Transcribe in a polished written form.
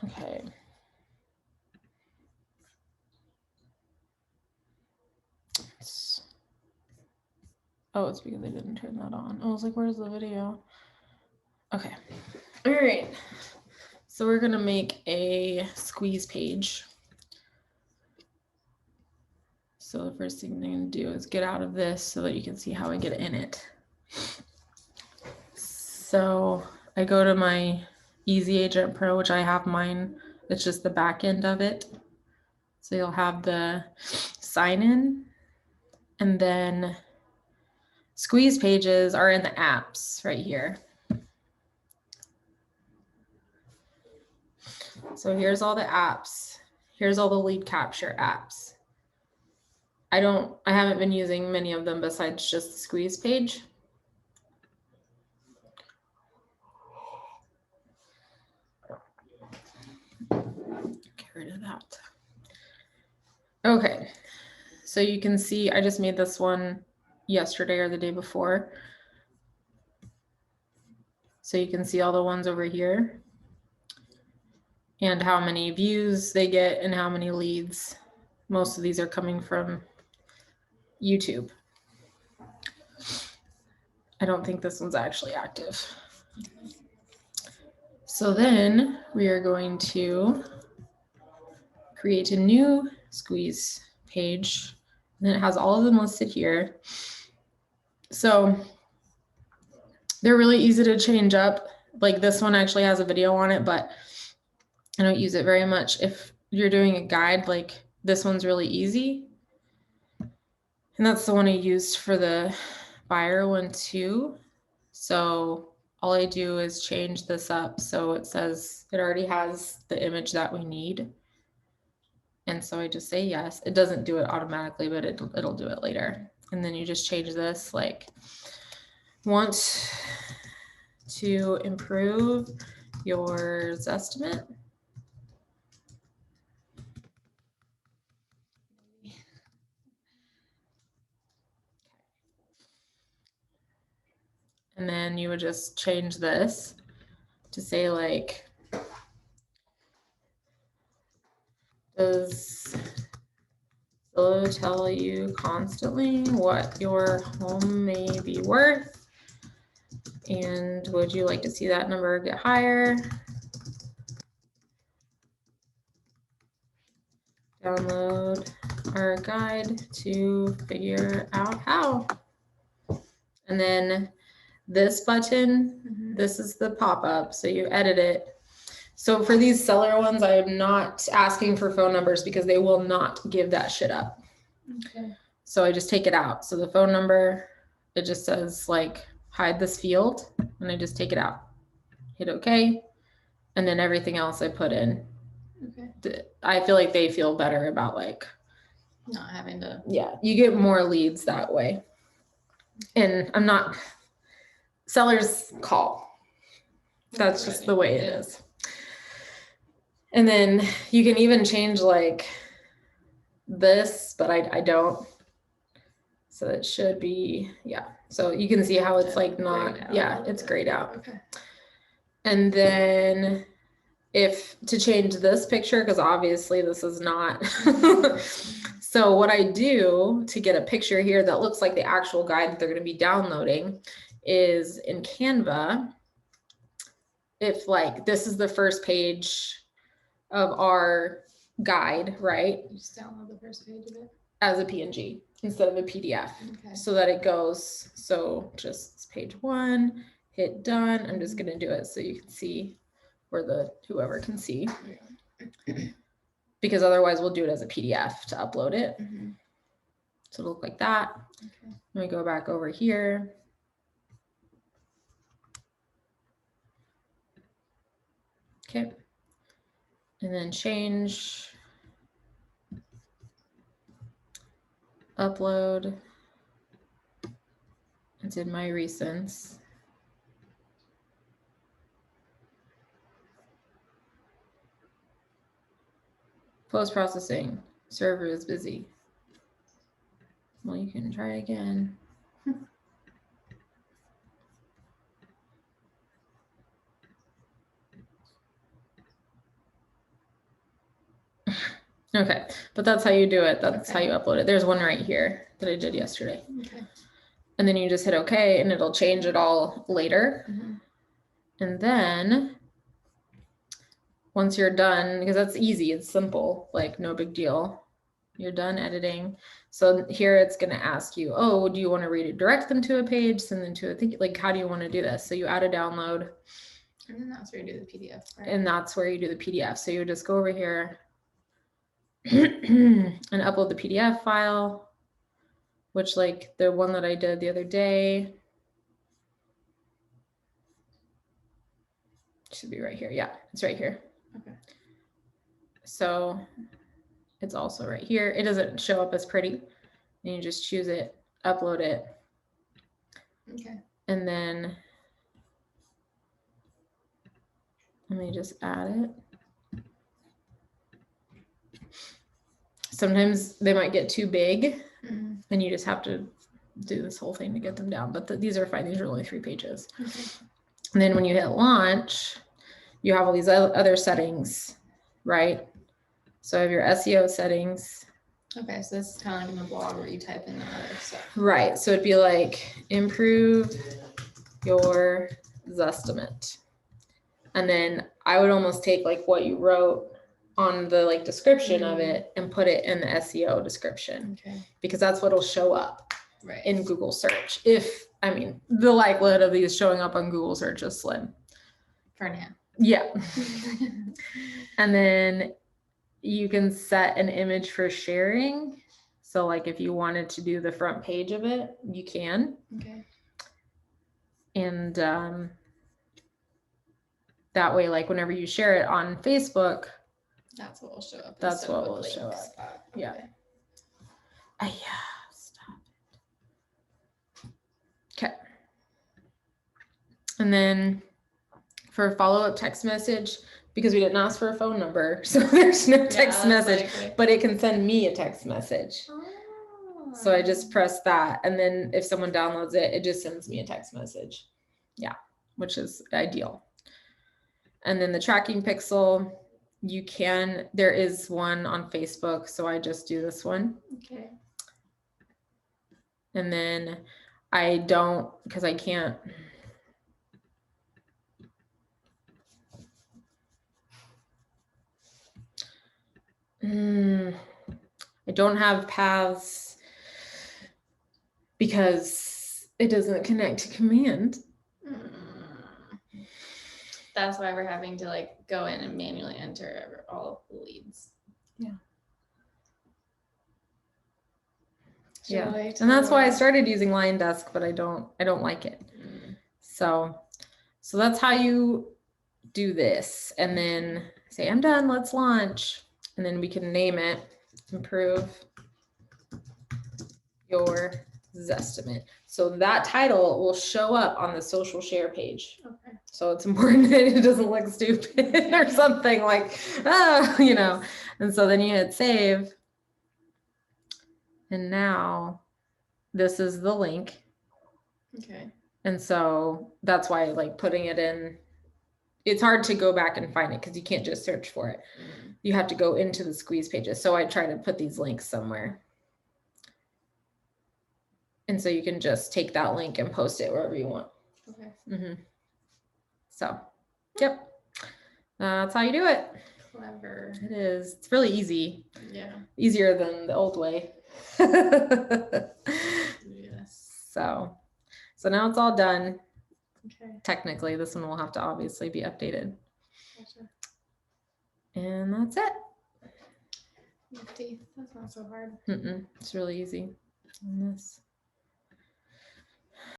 Okay. Oh, it's because I didn't turn that on. I was like, where's the video? Okay. All right. So we're going to make a squeeze page. So the first thing I'm going to do is get out of this so that you can see how I get in it. So I go to my Easy Agent Pro, which I have mine. It's just the back end of it. So you'll have the sign in, and then squeeze pages are in the apps right here. So here's all the apps. Here's all the lead capture apps. I haven't been using many of them besides just the squeeze page. Get rid of that. Okay, so you can see I just made this one yesterday or the day before. So you can see all the ones over here and how many views they get and how many leads. Most of these are coming from YouTube. I don't think this one's actually active. So then we are going to create a new squeeze page, and it has all of them listed here. So they're really easy to change up. Like this one actually has a video on it, but I don't use it very much. If you're doing a guide, like this one's really easy. And that's the one I used for the buyer one too. So all I do is change this up. So it says it already has the image that we need. And so I just say yes. It doesn't do it automatically, but it'll do it later. And then you just change this, like, want to improve your estimate. And then you would just change this to say, like, does Zillow tell you constantly what your home may be worth? And would you like to see that number get higher? Download our guide to figure out how. And then this button, this is the pop-up, so you edit it. So for these seller ones, I am not asking for phone numbers because they will not give that shit up. Okay. So I just take it out. So the phone number, it just says like hide this field, and I just take it out. Hit OK, and then everything else I put in. Okay. I feel like they feel better about like not having to. Yeah, you get more leads that way. And I'm not, sellers call. That's just the way it is. And then you can even change like this, but I don't. So it should be, yeah. So you can see how it's like not, yeah, it's grayed out. Okay. And then if to change this picture, because obviously this is not. So what I do to get a picture here that looks like the actual guide that they're going to be downloading is in Canva. If like this is the first page of our guide, right? You just download the first page of it as a PNG instead of a PDF. Okay. So that it goes, so just page 1, hit done. I'm just going to do it so you can see, or whoever can see. Yeah. Because otherwise we'll do it as a PDF to upload it. Mm-hmm. So it'll look like that. Okay. Let me go back over here. Okay. And then change, upload. It's in my recents. Post-processing, server is busy. Well, you can try again. Okay, but that's how you do it. That's how Okay. you upload it. There's one right here that I did yesterday. Okay. And then you just hit OK and it'll change it all later. Mhm. And then once you're done, because that's easy, it's simple, like no big deal. You're done editing. So here it's going to ask you, oh, do you want to redirect them to a page, send them to a thing? Like, how do you want to do this? So you add a download. And then that's where you do the PDF part. And that's where you do the PDF. So you just go over here and upload the PDF file, which like the one that I did the other day should be right here. Yeah, it's right here. Okay. So it's also right here. It doesn't show up as pretty. And you just choose it, upload it. Okay. And then let me just add it. Sometimes they might get too big and you just have to do this whole thing to get them down. But these are fine. These are only 3 pages. Okay. And then when you hit launch, you have all these other settings, right? So I have your SEO settings. Okay, so this is kind of like in the blog where you type in the other stuff. Right. So it'd be like improve your Zestimate. And then I would almost take like what you wrote on the like description of it and put it in the SEO description. Okay. Because that's what'll show up Right. in Google search. I mean, the likelihood of these showing up on Google search is slim. For now. Yeah. And then you can set an image for sharing. So like if you wanted to do the front page of it, you can. Okay. And that way, like whenever you share it on Facebook, that's what will show up. That's instead of what with will show links. up. Okay. Yeah. Yeah. Stop it. Okay. And then for follow-up text message, because we didn't ask for a phone number, so there's no text message, but it can send me a text message. So I just press that, and then if someone downloads it, it just sends me a text message. Yeah, which is ideal. And then the tracking pixel, there is one on Facebook, so I just do this one. Okay. And then I don't, because I can't. I don't have paths because it doesn't connect to command. That's why we're having to like go in and manually enter all of the leads. Yeah. Should Yeah. I And that's why I tell- started using Lion Desk, but I don't like it. So that's how you do this. And then say, I'm done, let's launch. And then we can name it, improve your Zestimate. So that title will show up on the social share page. Okay. So it's important that it doesn't look stupid or something like, you know. And so then you hit save. And now this is the link. Okay. And so that's why like putting it in, it's hard to go back and find it because you can't just search for it. You have to go into the squeeze pages. So I try to put these links somewhere. And so you can just take that link and post it wherever you want. Okay. So, yep. That's how you do it. Clever. It is. It's really easy. Yeah. Easier than the old way. Yes. So now it's all done. Okay. Technically, this one will have to obviously be updated. Gotcha. And that's it. Nifty. That's not so hard. It's really easy on this.